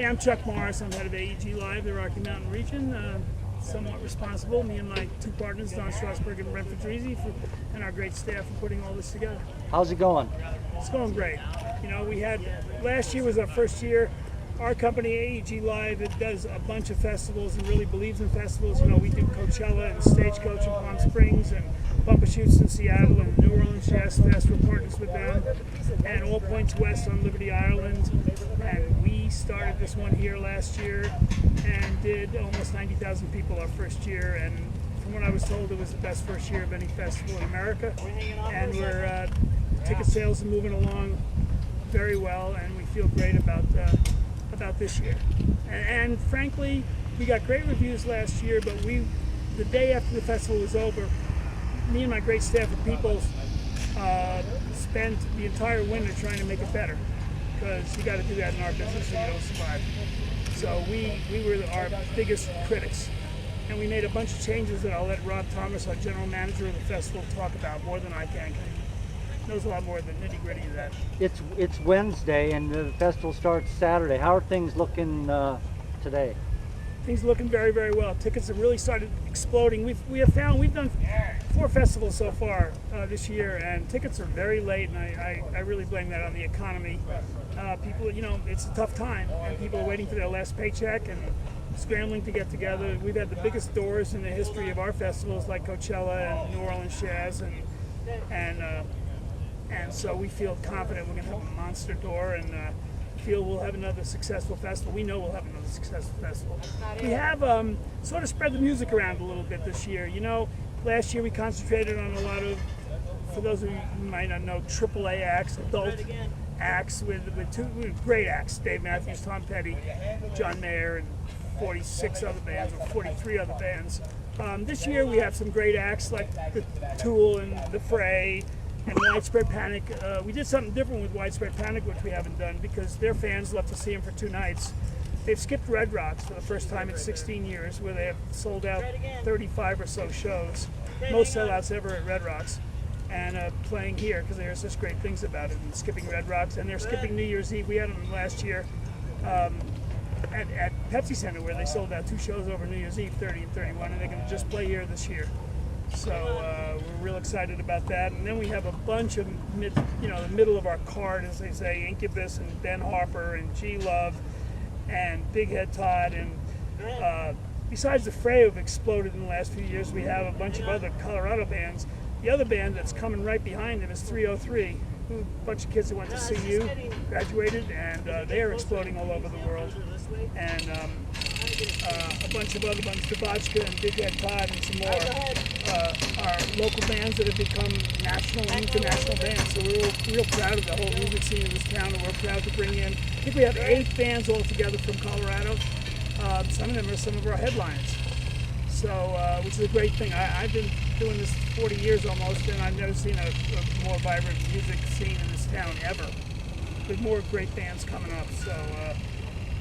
Hey, I'm Chuck Morris. I'm head of AEG Live, the Rocky Mountain region. Somewhat responsible, me and my two partners, Don Strasberg and Brent Fedrizzi, and our great staff for putting all this together. How's it going? It's going great. You know, last year was our first year. Our company, AEG Live, it does a bunch of festivals and really believes in festivals. You know, we do Coachella and Stagecoach in Palm Springs and Bumper Shoots in Seattle and New Orleans Jazz Fest. We're partners with them. And All Points West on Liberty Island. And we started this one here last year and did almost 90,000 people our first year. And from what I was told, it was the best first year of any festival in America. And ticket sales are moving along very well, and we feel great about this year. And frankly, we got great reviews last year, but the day after the festival was over, me and my great staff of people spent the entire winter trying to make it better, because you got to do that in our business or you don't survive. So we were our biggest critics, and we made a bunch of changes that I'll let Rob Thomas, our general manager of the festival, talk about more than I can. He knows a lot more than nitty-gritty of that. It's Wednesday and the festival starts Saturday. How are things looking today? Things are looking very, very well. Tickets have really started exploding. We've done 4 festivals so far this year, and tickets are very late, and I really blame that on the economy. People, you know, it's a tough time, and people are waiting for their last paycheck and scrambling to get together. We've had the biggest doors in the history of our festivals, like Coachella and New Orleans Jazz, and so we feel confident we're going to have a monster door, and feel we'll have another successful festival. We know we'll have another successful festival. We have sort of spread the music around a little bit this year. You know, last year we concentrated on a lot of, for those of you who might not know, AAA acts, adult acts with great acts: Dave Matthews, Tom Petty, John Mayer, and 46 other bands, or 43 other bands. This year we have some great acts like the Tool and the Fray and Widespread Panic. We did something different with Widespread Panic, which we haven't done, because their fans love to see them for 2 nights. They've skipped Red Rocks for the first time in 16 years, where they have sold out 35 or so shows, most sellouts ever at Red Rocks, and playing here because they hear such great things about it, and skipping Red Rocks. And they're skipping New Year's Eve. We had them last year at Pepsi Center, where they sold out 2 shows over New Year's Eve, 30 and 31, and they're going to just play here this year. So we're real excited about that. And then we have a bunch of the middle of our card, as they say, Incubus and Ben Harper and G Love and Big Head Todd. And besides the Fray, who've exploded in the last few years, we have a bunch of other Colorado bands. The other band that's coming right behind them is 303, a bunch of kids that went to CU, graduated, and they are exploding all over the world. And a bunch of other bands, Debauchka and Big Head Todd and some more, are local bands that have become national and international bands. So we're real proud of the whole music scene in this town, and we're proud to bring in, I think we have 8 bands altogether from Colorado. Some of them are some of our headliners. So, which is a great thing. I've been doing this 40 years almost, and I've never seen a more vibrant music scene in this town ever. There's more great bands coming up. So,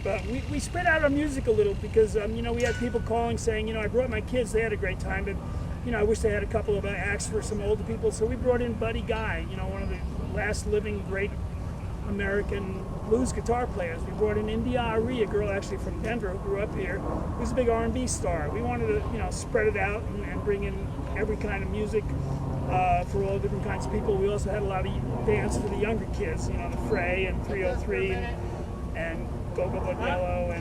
but we spread out our music a little because, you know, we had people calling saying, you know, I brought my kids, they had a great time, but, you know, I wish they had a couple of acts for some older people. So we brought in Buddy Guy, you know, one of the last living great American blues guitar players. We brought in India Ari, a girl actually from Denver who grew up here, who's a big R&B star. We wanted to, you know, spread it out and bring in every kind of music for all different kinds of people. We also had a lot of bands for the younger kids, you know, the Fray and 303 and Go-Go Bordello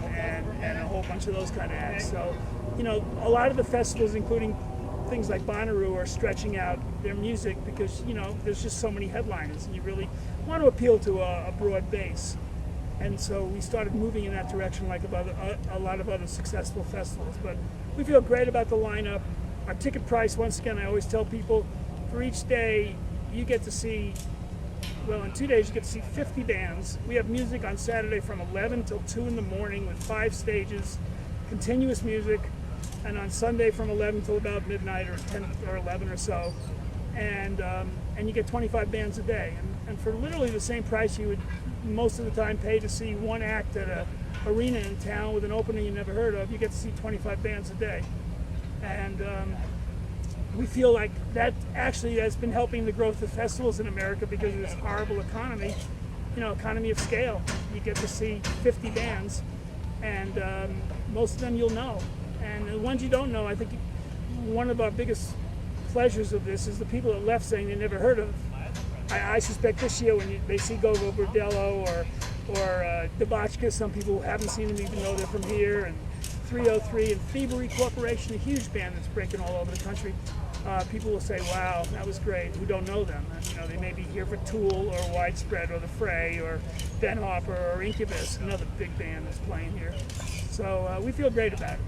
and a whole bunch of those kind of acts. So, you know, a lot of the festivals, including things like Bonnaroo, are stretching out their music because, you know, there's just so many headliners, and you really want to appeal to a broad base. And so we started moving in that direction, like about a lot of other successful festivals. But we feel great about the lineup. Our ticket price, once again, I always tell people, for each day you get to see, well, in 2 days you get to see 50 bands. We have music on Saturday from 11 till 2 in the morning with 5 stages, continuous music, and on Sunday from 11 till about midnight or 10 or 11 or so. And you get 25 bands a day. And for literally the same price you would most of the time pay to see one act at an arena in town with an opener you never heard of, you get to see 25 bands a day. And we feel like that actually has been helping the growth of festivals in America because of this horrible economy, you know, economy of scale. You get to see 50 bands and most of them you'll know. And the ones you don't know, I think one of our biggest pleasures of this is the people that left saying they never heard of. I suspect this year when they see Gogo Bordello or Debachka, some people who haven't seen them even know they're from here, and 303 and Thievery Corporation, a huge band that's breaking all over the country. People will say, wow, that was great, who don't know them. And, they may be here for Tool or Widespread or The Fray or Ben Harper or Incubus, another big band that's playing here. So we feel great about it.